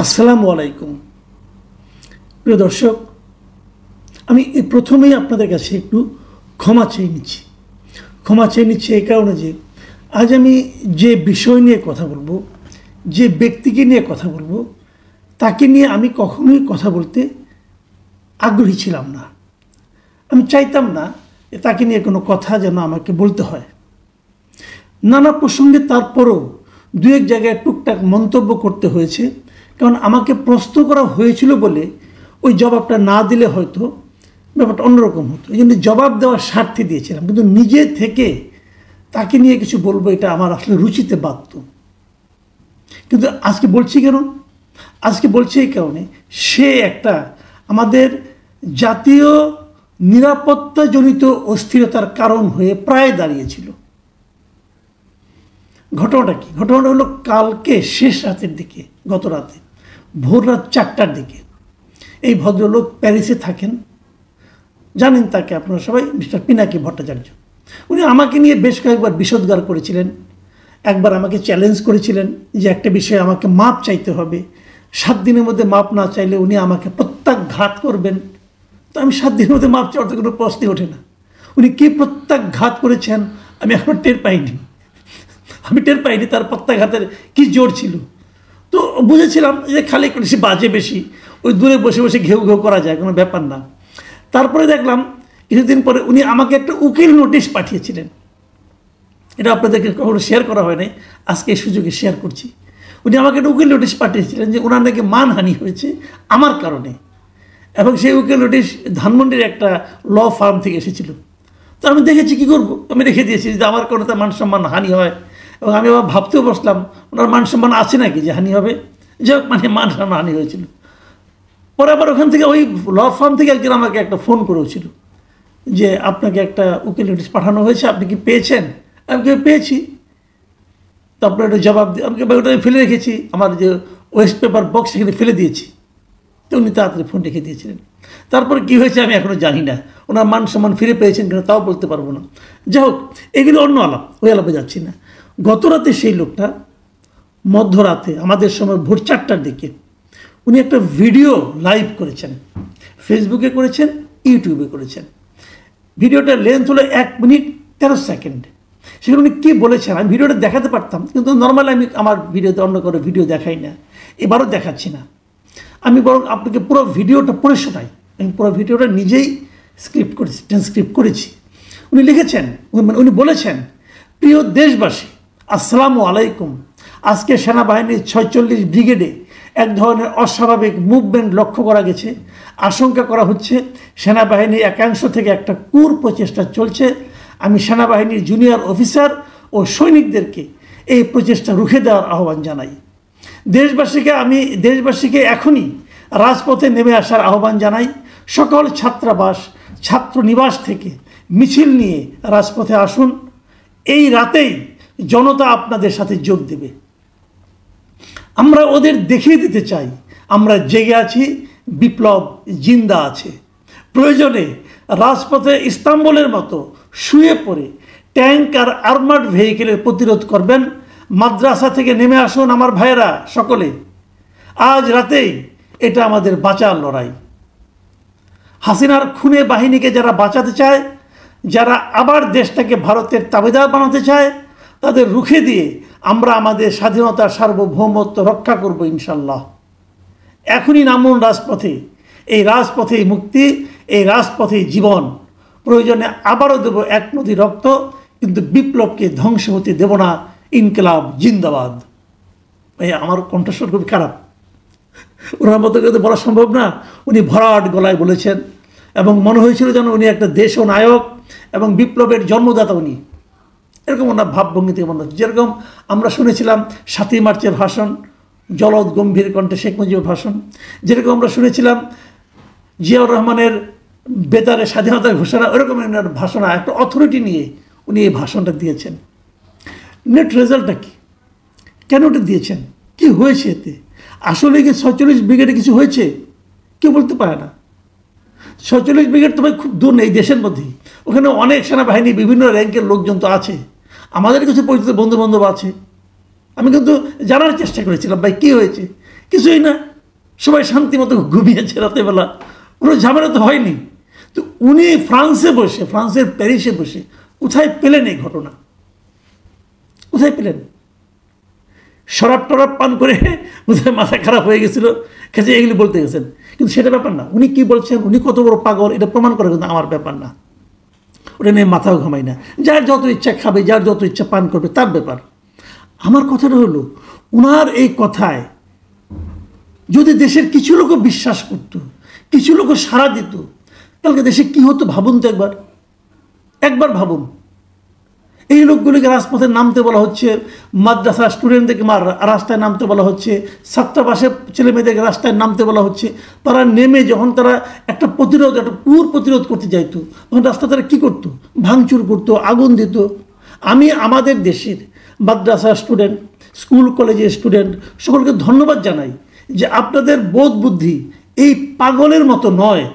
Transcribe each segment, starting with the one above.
আসসালামু আলাইকুম প্রিয় দর্শক, আমি প্রথমেই আপনাদের কাছে একটু ক্ষমা চেয়ে নিচ্ছি এই কারণে যে আজ আমি যে বিষয় নিয়ে কথা বলবো, যে ব্যক্তিকে নিয়ে কথা বলবো, তাকে নিয়ে আমি কখনোই কথা বলতে আগ্রহী ছিলাম না। আমি চাইতাম না যে তাকে নিয়ে কোনো কথা যেন আমাকে বলতে হয়। নানা প্রসঙ্গে তারপরও দু এক জায়গায় টুকটাক মন্তব্য করতে হয়েছে, কারণ আমাকে প্রশ্ন করা হয়েছিল বলে ওই জবাবটা না দিলে হয়তো ব্যাপারটা অন্যরকম হতো। এই জন্য জবাব দেওয়ার স্বার্থে দিয়েছিলাম, কিন্তু নিজে থেকে তাকে নিয়ে কিছু বলবো এটা আমার আসলে রুচিতে বাধ্য। কিন্তু আজকে বলছি কেন? আজকে বলছি এই কারণে, সে একটা আমাদের জাতীয় নিরাপত্তাজনিত অস্থিরতার কারণ হয়ে প্রায় দাঁড়িয়েছিল। ঘটনাটা কি? ঘটনাটা হলো কালকে শেষ রাতের দিকে, গত রাতে ভোর রাত 4টার দিকে এই ভদ্রলোক প্যারিসে থাকেন, জানেন তাকে আপনারা সবাই, মিস্টার পিনাকি ভট্টাচার্য। উনি আমাকে নিয়ে বেশ কয়েকবার বিষোদ্গার করেছিলেন। একবার আমাকে চ্যালেঞ্জ করেছিলেন যে একটা বিষয়ে আমাকে মাপ চাইতে হবে, 7 দিনের মধ্যে মাপ না চাইলে উনি আমাকে প্রত্যাঘাত করবেন। তো আমি 7 দিনের মধ্যে মাপ চাওয়ার তো কোনো প্রশ্নই ওঠে না। উনি কী প্রত্যাঘাত করেছেন আমি এখন টের পাইনি। তার প্রত্যাঘাতের কি জোর ছিল। তো বুঝেছিলাম যে খালি বেশি বাজে বেশি, ওই দূরে বসে বসে ঘেউ ঘেউ করা যায়, কোনো ব্যাপার না। তারপরে দেখলাম কিছুদিন পরে উনি আমাকে একটা উকিল নোটিশ পাঠিয়েছিলেন। এটা আপনাদেরকে কখনো শেয়ার করা হয় নাই, আজকে এই সুযোগে শেয়ার করছি। উনি আমাকে একটা উকিল নোটিশ পাঠিয়েছিলেন যে ওনার নাকি মানহানি হয়েছে আমার কারণে, এবং সেই উকিল নোটিশ ধানমন্ডির একটা ল ফার্ম থেকে এসেছিল। তো আমি দেখেছি, কী করবো, আমি রেখে দিয়েছি যে আমার কারণে তার মান সম্মান হানি হয়। এবং আমি আবার ভাবতেও বসলাম ওনার মান সম্মান আছে নাকি যে হানি হবে। যে মানে মান সম্মান হানি হয়েছিল। পরে আবার ওখান থেকে ওই ল ফার্ম থেকে একজন আমাকে একটা ফোন করেছিল যে আপনাকে একটা উকিল নোটিশ পাঠানো হয়েছে, আপনি কি পেয়েছেন? আমি কি পেয়েছি। তারপরে একটা জবাব দিয়ে আমাকে ওটা ফেলে রেখেছি, আমার যে ওয়েস্ট পেপার বক্স সেখানে ফেলে দিয়েছি। তো উনি তাড়াতাড়ি ফোন রেখে দিয়েছিলেন। তারপরে কী হয়েছে আমি এখনও জানি না, ওনার মান সম্মান ফিরে পেয়েছেন কিনা তাও বলতে পারবো না। যাই হোক, এগুলো অন্য আলাপ, ওই আলাপে যাচ্ছি না। গত রাতে সেই লোকটা মধ্যরাতে আমাদের সময় ভোর 4টার দিকে উনি একটা ভিডিও লাইভ করেছেন, ফেসবুকে করেছেন, ইউটিউবে করেছেন। ভিডিওটার লেন্থ হলো 1 মিনিট 13 সেকেন্ড। সেখানে উনি কী বলেছেন আমি ভিডিওটা দেখাতে পারতাম, কিন্তু নর্মালি আমি আমার ভিডিওতে অন্য করে ভিডিও দেখাই না, এবারও দেখাচ্ছি না। আমি বরং আপনাকে পুরো ভিডিওটা পড়ে শোনাই। আমি পুরো ভিডিওটা নিজেই ট্রান্সক্রিপ্ট করেছি। উনি লিখেছেন, উনি বলেছেন, প্রিয় দেশবাসী, আসসালামু আলাইকুম। আজকে সেনাবাহিনীর 46 ব্রিগেডে এক ধরনের অস্বাভাবিক মুভমেন্ট লক্ষ্য করা গেছে। আশঙ্কা করা হচ্ছে সেনাবাহিনীর একাংশ থেকে একটা প্রচেষ্টা চলছে। আমি সেনাবাহিনীর জুনিয়র অফিসার ও সৈনিকদেরকে এই প্রচেষ্টা রুখে দেওয়ার আহ্বান জানাই। দেশবাসীকে এখনই রাজপথে নেমে আসার আহ্বান জানাই। সকল ছাত্রাবাস, ছাত্রনিবাস থেকে মিছিল নিয়ে রাজপথে আসুন। এই রাতেই জনতা আপনাদের সাথে যোগ দেবে। আমরা ওদের দেখিয়ে দিতে চাই আমরা জেগে আছি, বিপ্লব জিন্দা আছে। প্রয়োজনে রাজপথে ইস্তাম্বুলের মতো শুয়ে পড়ে ট্যাঙ্ক আর আর্মার্ড ভেহিকেলের প্রতিরোধ করবেন। মাদ্রাসা থেকে নেমে আসুন আমার ভাইয়েরা সকলে। আজ রাতেই এটা আমাদের বাঁচার লড়াই। হাসিনার খুনে বাহিনীকে যারা বাঁচাতে চায়, যারা আবার দেশটাকে ভারতের তাবেদার বানাতে চায়, তাদের রুখে দিয়ে আমরা আমাদের স্বাধীনতার সার্বভৌমত্ব রক্ষা করব ইনশাল্লাহ। এখনই নামুন রাজপথে। এই রাজপথেই মুক্তি, এই রাজপথেই জীবন। প্রয়োজনে আবারও দেব 1 নদী রক্ত, কিন্তু বিপ্লবকে ধ্বংস হতে দেব না। ইনকিলাব জিন্দাবাদ। ভাই, আমার কণ্ঠস্বর খুবই খারাপ, ওনার মতো করে বলা সম্ভব না। উনি ভরাট গলায় বলেছেন এবং মনে হয়েছিল যেন উনি একটা দেশ নায়ক এবং বিপ্লবের জন্মদাতা উনি, এরকম ওনার ভাবভঙ্গি থেকে মনে হচ্ছে। যেরকম আমরা শুনেছিলাম 7ই মার্চের ভাষণ, জলদ গম্ভীর কণ্ঠে শেখ মুজিবের ভাষণ, যেরকম আমরা শুনেছিলাম জিয়াউর রহমানের বেতারে স্বাধীনতার ঘোষণা, ওরকম ওনার ভাষণ, একটা অথরিটি নিয়ে উনি এই ভাষণটা দিয়েছেন। নেট রেজাল্টটা কি? কেন ওটা দিয়েছেন? কি হয়েছে এতে? আসলে কি 46 ব্রিগেডে কিছু হয়েছে? কেউ বলতে পারে না। 46 ব্রিগেড তো ভাই খুব দূর নেই, দেশের মধ্যেই। ওখানে অনেক সেনাবাহিনী বিভিন্ন র্যাঙ্কের লোকজন তো আছে, আমাদের কিছু পরিচিত বন্ধু বান্ধব আছে। আমি কিন্তু জানার চেষ্টা করেছিলাম ভাই কী হয়েছে। কিছুই না, সবাই শান্তি মতো ঘুমিয়েছে রাতেবেলা, কোনো ঝামেলা তো হয়নি। তো উনি ফ্রান্সে বসে, ফ্রান্সের প্যারিসে বসে কোথায় পেলেন এই ঘটনা? কোথায় পেলেন? শরাব টরাব পান করে কোথায় মাথা খারাপ হয়ে গেছিল, কাছে এগুলি বলতে গেছেন। কিন্তু সেটা ব্যাপার না, উনি কি বলছেন, উনি কত বড় পাগল এটা প্রমাণ করে কিন্তু আমার ব্যাপার না, ওটা নিয়ে মাথাও ঘামাই না। যার যত ইচ্ছা খাবে, যার যত ইচ্ছা পান করবে, তার ব্যাপার। আমার কথাটা হলো, উনার এই কথায় যদি দেশের কিছু লোক বিশ্বাস করত, কিছু লোক সাড়া দিত, কালকে দেশে কি হতো ভাবুন তো একবার। একবার ভাবুন, এই লোকগুলিকে রাজপথে নামতে বলা হচ্ছে, মাদ্রাসা স্টুডেন্টদেরকে রাস্তায় নামতে বলা হচ্ছে, ছাত্রাবাসের ছেলে মেয়েদেরকে রাস্তায় নামতে বলা হচ্ছে। তারা নেমে যখন তারা একটা প্রতিরোধ, একটা পুর প্রতিরোধ করতে যাইতো, তখন রাস্তা তারা কী করতো? ভাঙচুর করতো, আগুন দিত। আমি আমাদের দেশের মাদ্রাসা স্টুডেন্ট, স্কুল কলেজের স্টুডেন্ট সকলকে ধন্যবাদ জানাই যে আপনাদের বোধ বুদ্ধি এই পাগলের মতো নয়।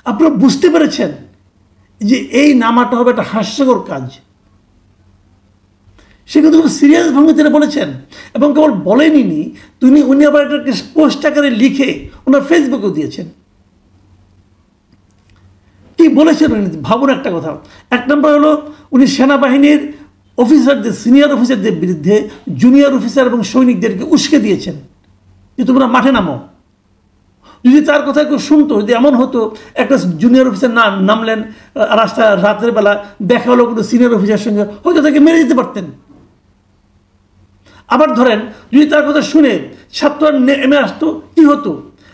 আপনারা বুঝতে পেরেছেন যে এই নামাটা হবে একটা হাস্যকর কাজ। সে কিন্তু খুব সিরিয়াস ভঙ্গিতে বলেছেন, এবং কেবল বলেনি, উনি আবার একটা পোস্ট আকারে লিখে ওনার ফেসবুকেও দিয়েছেন। কি বলেছেন ভাবুন একটা কথা। এক নম্বর হলো, উনি সেনাবাহিনীর অফিসারদের, সিনিয়র অফিসারদের বিরুদ্ধে জুনিয়র অফিসার এবং সৈনিকদেরকে উস্কে দিয়েছেন যে তোমরা মাঠে নামো। যদি তার কথা কেউ শুনতো, যদি এমন হতো একটা জুনিয়র অফিসার নামলেন রাস্তা, রাতের বেলা দেখা হলো কোনো সিনিয়র অফিসারের সঙ্গে, হয়তো তাকে মেরে দিতে পারতেন। আবার ধরেন যদি তার কথা শুনে ছাত্ররা নেমে আসতো, কি হতো?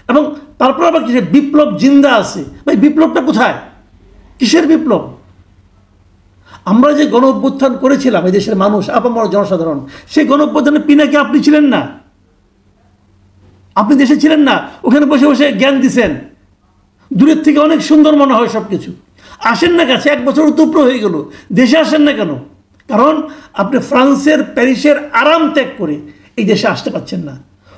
এবং তারপর আবার কিসের বিপ্লব জিন্দা আছে? ভাই বিপ্লবটা কোথায়? কিসের বিপ্লব? আমরা যে গণ অভ্যুত্থান করেছিলাম এই দেশের মানুষ, আপামর জনসাধারণ, সেই গণ অভ্যুত্থানে পিনাকি আপনি ছিলেন না, আপনি দেশে ছিলেন না, ওখানে বসে বসে জ্ঞান দিছেন। দূরের থেকে অনেক সুন্দর মনে হয় সব কিছু। আসেন না কাছে, 1 বছর উপর হয়ে গেল, দেশে আসেন না কেন? কারণ আপনি ফ্রান্সের প্যারিসের আরাম ত্যাগ করে এই দেশে আসতে পারছেন না।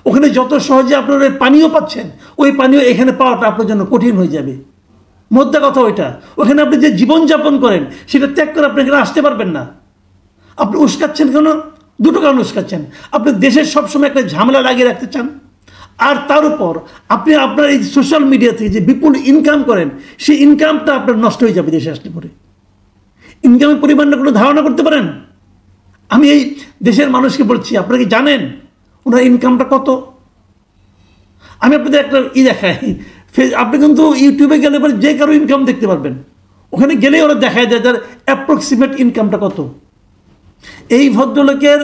ওখানে যত সহজে আপনারা পানীয় পাচ্ছেন, ওই পানীয় এখানে পাওয়াটা আপনার জন্য কঠিন হয়ে যাবে। মধ্যে কথা ওইটা, ওখানে আপনি যে জীবনযাপন করেন সেটা ত্যাগ করে আপনি এখানে আসতে পারবেন না। আপনি উস্কাচ্ছেন কেন? দুটো কারণ উস্কাচ্ছেন। আপনি দেশের সবসময় একটা ঝামেলা লাগিয়ে রাখতে চান, আর তার উপর আপনি আপনার এই সোশ্যাল মিডিয়া থেকে যে বিপুল ইনকাম করেন, সেই ইনকামটা আপনার নষ্ট হয়ে যাবে দেশে আসলে পরে। ইনকামের পরিমাণটা কোনো ধারণা করতে পারেন? আমি এই দেশের মানুষকে বলছি, আপনারা কি জানেন ওনার ইনকামটা কত? আমি আপনাদের একটা দেখাই, আপনি কিন্তু ইউটিউবে গেলে পরে যে কারো ইনকাম দেখতে পারবেন। ওখানে গেলেই ওরা দেখায় যায় তার অ্যাপ্রক্সিমেট ইনকামটা কত। এই ভদ্রলোকের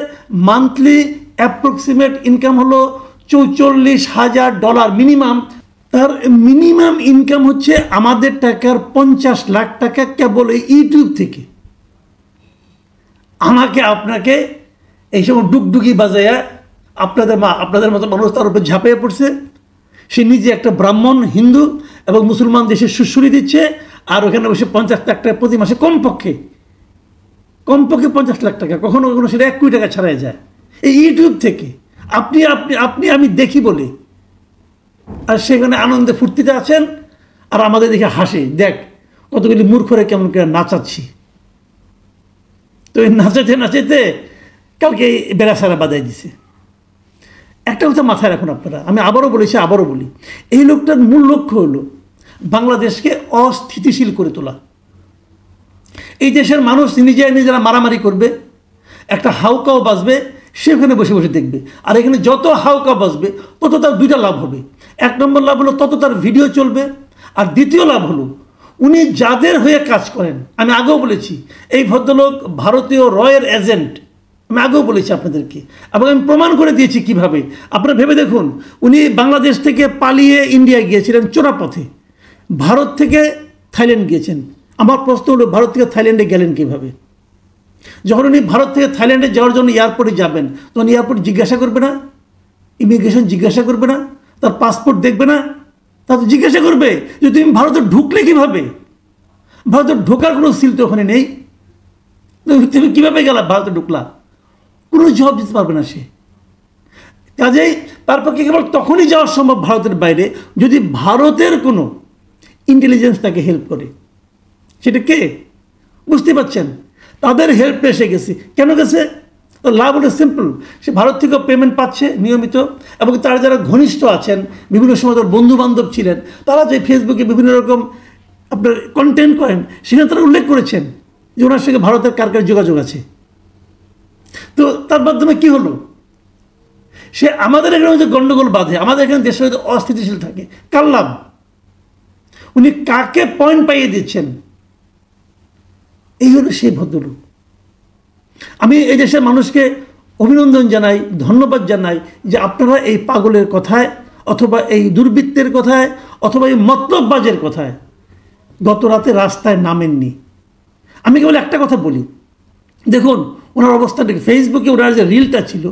মান্থলি অ্যাপ্রক্সিমেট ইনকাম হলো $44,000 মিনিমাম। তার মিনিমাম ইনকাম হচ্ছে আমাদের টাকার 50 লাখ টাকা কেবল এই ইউটিউব থেকে। আমাকে আপনাকে এই সময় ডুগডুগি বাজায়া আপনাদের মতো মানুষ তার উপর ঝাঁপিয়ে পড়ছে। সে নিজে একটা ব্রাহ্মণ, হিন্দু এবং মুসলমান দেশে সুশ্রী দিচ্ছে, আর ওখানে বসে 50 লাখ টাকা প্রতি মাসে, কমপক্ষে 50 লাখ টাকা, কখনো কখনো সেটা 1 কোটি টাকা ছাড়াই যায় এই ইউটিউব থেকে। আমি দেখি বলে, আর সেখানে আনন্দে ফুর্তিতে আছেন, আর আমাদের দেখে হাসে, দেখ কতগুলি মূর্খরে কেমন করে নাচাচ্ছি। তো এই নাচাইতে কালকে বেড়া সারা বাজাই দিছে। একটা কথা মাথায় রাখুন আপনারা, আমি আবারও বলেছি, আবারও বলি, এই লোকটার মূল লক্ষ্য হলো বাংলাদেশকে অস্থিতিশীল করে তোলা। এই দেশের মানুষ নিজেরা মারামারি করবে, একটা হাউকাও বাজবে, সে ওখানে বসে বসে দেখবে। আর এখানে যত হাউকা বাজবে তত তার 2টা লাভ হবে। 1 নম্বর লাভ হলো তত তার ভিডিও চলবে, আর দ্বিতীয় লাভ হলো উনি যাদের হয়ে কাজ করেন, আমি আগেও বলেছি এই ভদ্রলোক ভারতীয় রয়ের এজেন্ট, আমি আগেও বলেছি আপনাদেরকে, এবং আমি প্রমাণ করে দিয়েছি কিভাবে। আপনারা ভেবে দেখুন, উনি বাংলাদেশ থেকে পালিয়ে ইন্ডিয়া গিয়েছিলেন চোরাপথে, ভারত থেকে থাইল্যান্ড গিয়েছেন। আমার প্রশ্ন হলো, ভারত থেকে থাইল্যান্ডে গেলেন কিভাবে? যখন উনি ভারত থেকে থাইল্যান্ডে যাওয়ার জন্য এয়ারপোর্টে যাবেন, তখন এয়ারপোর্ট জিজ্ঞাসা করবে না, ইমিগ্রেশন জিজ্ঞাসা করবে না, তার পাসপোর্ট দেখবে না? তা তো জিজ্ঞাসা করবে যে তুমি ভারতে ঢুকলে কিভাবে? ভারতে ঢোকার কোনো সিল তো ওখানে নেই, তুমি কীভাবে গেলা ভারতে ঢুকলা? কোনো জবাব দিতে পারবে না সে। কাজেই তার পক্ষে কেবল তখনই যাওয়া সম্ভব ভারতের বাইরে যদি ভারতের কোনো ইন্টেলিজেন্স তাকে হেল্প করে। সেটা কে? বুঝতে পারছেন? তাদের হেল্প এসে গেছে। কেন গেছে? তো লাভ হলো সিম্পল, সে ভারত থেকেও পেমেন্ট পাচ্ছে নিয়মিত, এবং তার যারা ঘনিষ্ঠ আছেন, বিভিন্ন সময় তার বন্ধু বান্ধব ছিলেন, তারা যে ফেসবুকে বিভিন্ন রকম আপনার কন্টেন্ট করেন, সেখানে তারা উল্লেখ করেছেন যে ওনার সঙ্গে ভারতের কার কার যোগাযোগ আছে। তো তার মাধ্যমে কি হলো, সে আমাদের এখানে যে গণ্ডগোল বাঁধে, আমাদের এখানে দেশের হয়তো অস্থিতিশীল থাকে, কার লাভ? উনি কাকে পয়েন্ট পাইয়ে দিচ্ছেন? এই হলো সেই ভদ্রলোক। আমি এই দেশের মানুষকে অভিনন্দন জানাই, ধন্যবাদ জানাই যে আপনারা এই পাগলের কথায়, অথবা এই দুর্বৃত্তের কথায়, অথবা এই মতলববাজের কথায় গত রাতে রাস্তায় নামেননি। আমি কেবল একটা কথা বলি, দেখুন ওনার অবস্থাটা, ফেসবুকে ওনার যে রিলটা ছিল,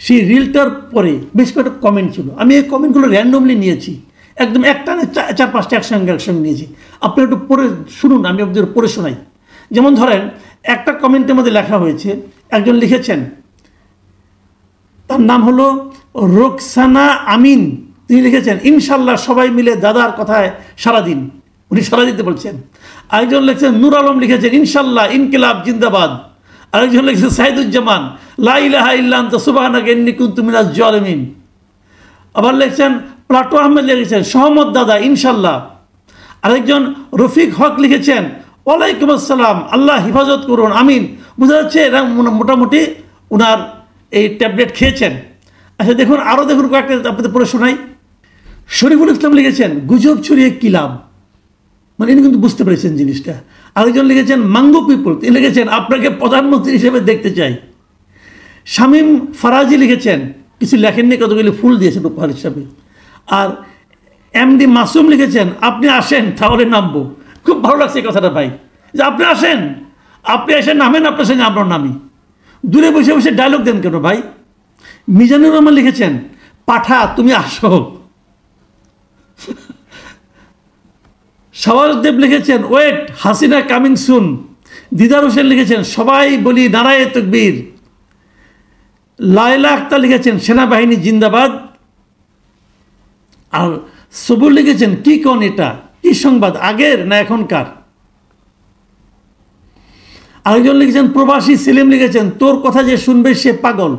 সেই রিলটার পরে বেশ কয়েকটা কমেন্ট ছিল। আমি এই কমেন্টগুলো র্যান্ডমলি নিয়েছি, একদম একটানে 4-5টা একসঙ্গে নিয়েছি। আপনি একটু পড়ে শুনুন, আমি আপনাদের পড়ে শোনাই। যেমন ধরেন, একটা কমেন্টের মধ্যে লেখা হয়েছে, একজন লিখেছেন, তার নাম হলো রোকসানা আমিন, তিনি লিখেছেন, ইনশাল্লাহ সবাই মিলে দাদার কথায় সারাদিন, উনি সারা দিতে বলছেন। আরেকজন লিখছেন, নূর আলম লিখেছেন, ইনশাল্লাহ ইনকিলাব জিন্দাবাদ। আরেকজন লিখেছেন সাইদুজ্জামান, লা ইলাহা ইল্লা আনতা সুবহানাকা ইন্নী কুনতু মিনাজ জালিমিন। আবার লিখছেন প্লাটো আহমেদ, লিখেছেন সহমত দাদা ইনশাল্লাহ। আরেকজন রফিক হক লিখেছেন, ওয়ালাইকুম আসসালাম, আল্লাহ হিফাজত করুন, আমিন। বোঝা যাচ্ছে এরা মোটামুটি ওনার এই ট্যাবলেট খেয়েছেন। আচ্ছা দেখুন, আরও দেখুন কয়েকটা আপনাদের পড়ে শোনাই। শরীফুল ইসলাম লিখেছেন, গুজব ছড়িয়ে কী লাভ, মানে ইনি কিন্তু বুঝতে পেরেছেন জিনিসটা। আরেকজন লিখেছেন মাঙ্গো পিপল, তিনি লিখেছেন আপনাকে প্রধানমন্ত্রী হিসেবে দেখতে চাই। শামীম ফারাজি লিখেছেন, কিছু লেখেননি, কতগুলি ফুল দিয়েছেন উপহার হিসাবে। আর এমডি মাসুম লিখেছেন, আপনি আসেন তাহলে নামবো। খুব ভালো লাগছে এই কথাটা ভাই, যে আপনি আসেন, আপনি এসে নামেন, আপনার সঙ্গে আমরা নামি। দূরে বসে বসে ডায়লগ দেন কেন ভাই? মিজানুর রহমান লিখেছেন, পাঠা তুমি আসো। সওয়ারদেব লিখেছেন, ওয়েট হাসিনা কামিং সুন। দিদার হোসেন লিখেছেন, সবাই বলি নারায়ে তাকবীর। লায়লা আক্তার লিখেছেন, সেনাবাহিনী জিন্দাবাদ। আর সবুর লিখেছেন, কি কোন এটা, কি সংবাদ, আগের না এখনকার? আরেকজন লিখেছেন প্রবাসী সেলিম লিখেছেন, তোর কথা যে শুনবে সে পাগল,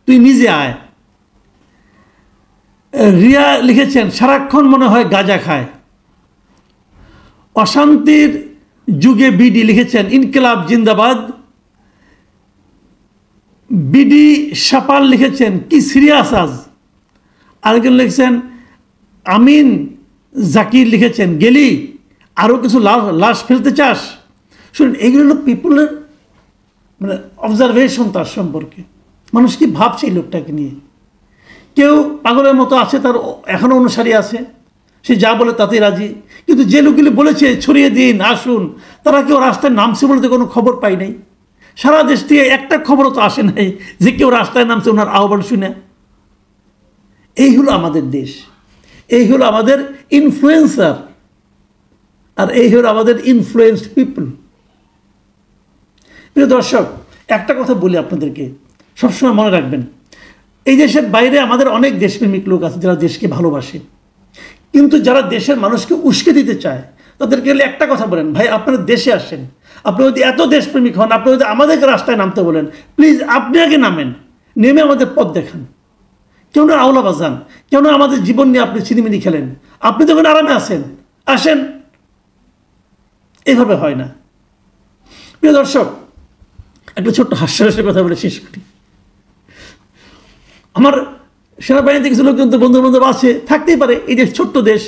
তুই নিজে আয়। রিয়া লিখেছেন, সারাক্ষণ মনে হয় গাঁজা খায়। অশান্তির যুগে বিডি লিখেছেন, ইনকিলাব জিন্দাবাদ। বিডি সাপাল লিখেছেন, কি সিরিয়াস আজ। আরেকজন লিখেছেন আমিন জাকির লিখেছেন, গেলি আরও কিছু লাশ ফেলতে চাস। শুনুন, এগুলো হলো পিপুলের মানে অবজারভেশন তার সম্পর্কে, মানুষ কি ভাবছে এই লোকটাকে নিয়ে। কেউ পাগলের মতো আছে, তার এখনও অনুসারী আছে, সে যা বলে তাতেই রাজি। কিন্তু যে লোকগুলি বলেছে ছড়িয়ে দিন আসুন, তারা কেউ রাস্তায় নামছে বলতে কোনো খবর পাই নাই। সারা দেশ থেকে একটা খবরও তো আসে নাই যে কেউ রাস্তায় নামছে ওনার আহ্বান শুনে। এই হলো আমাদের দেশ, এই হলো আমাদের ইনফ্লুয়েন্সার, আর এই হলো আমাদের ইনফ্লুয়েন্সড পিপল। প্রিয় দর্শক, একটা কথা বলি আপনাদেরকে, সবসময় মনে রাখবেন, এই দেশের বাইরে আমাদের অনেক দেশপ্রেমিক লোক আছে যারা দেশকে ভালোবাসে, কিন্তু যারা দেশের মানুষকে উস্কে দিতে চায় তাদেরকে একটা কথা বলেন, ভাই আপনারা দেশে আসেন, আপনি যদি এত দেশপ্রেমিক হন, আপনি যদি আমাদেরকে রাস্তায় নামতে বলেন, প্লিজ আপনি আগে নামেন, নেমে আমাদের পথ দেখান। কেউ না আওলা বাজান, কেউ না আমাদের জীবন নিয়ে আপনি ছিনিমিনি খেলেন। আপনি যখন আরামে আসেন, এইভাবে হয় না। প্রিয় দর্শক, একটা ছোট্ট হাস্যরসের কথা বলে শেষ করি। আমার সেনাবাহিনীতে কিছু লোকজন তো বন্ধু বান্ধব আছে, থাকতেই পারে, এই দেশ ছোট্ট দেশ,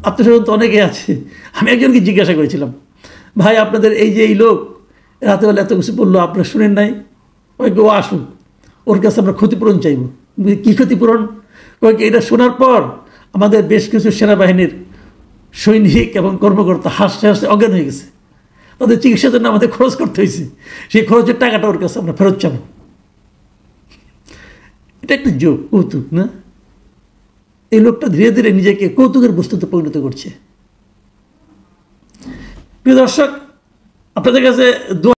আত্মীয়স্বজন তো অনেকেই আছে। আমি একজনকে জিজ্ঞাসা করেছিলাম, ভাই আপনাদের এই যে এই লোক রাতেবেলা এত কিছু বললো, আপনারা শুনেন নাই? ওই ও আসুন, ওর কাছে আমরা ক্ষতিপূরণ চাইব। কী ক্ষতিপূরণ? কয়েক এটা শোনার পর আমাদের বেশ কিছু সেনাবাহিনীর সৈনিক এবং কর্মকর্তা হাসতে হাসতে অজ্ঞান হয়ে গেছে, তাদের চিকিৎসার জন্য আমাদের খরচ করতে হয়েছে, সেই খরচের টাকাটা ওর কাছে আমরা ফেরত চাবো। এটা একটা জোক, কৌতুক না? এই লোকটা ধীরে ধীরে নিজেকে কৌতুকের বস্তুতে পরিণত করছে। প্রিয় দর্শক, আপনাদের কাছে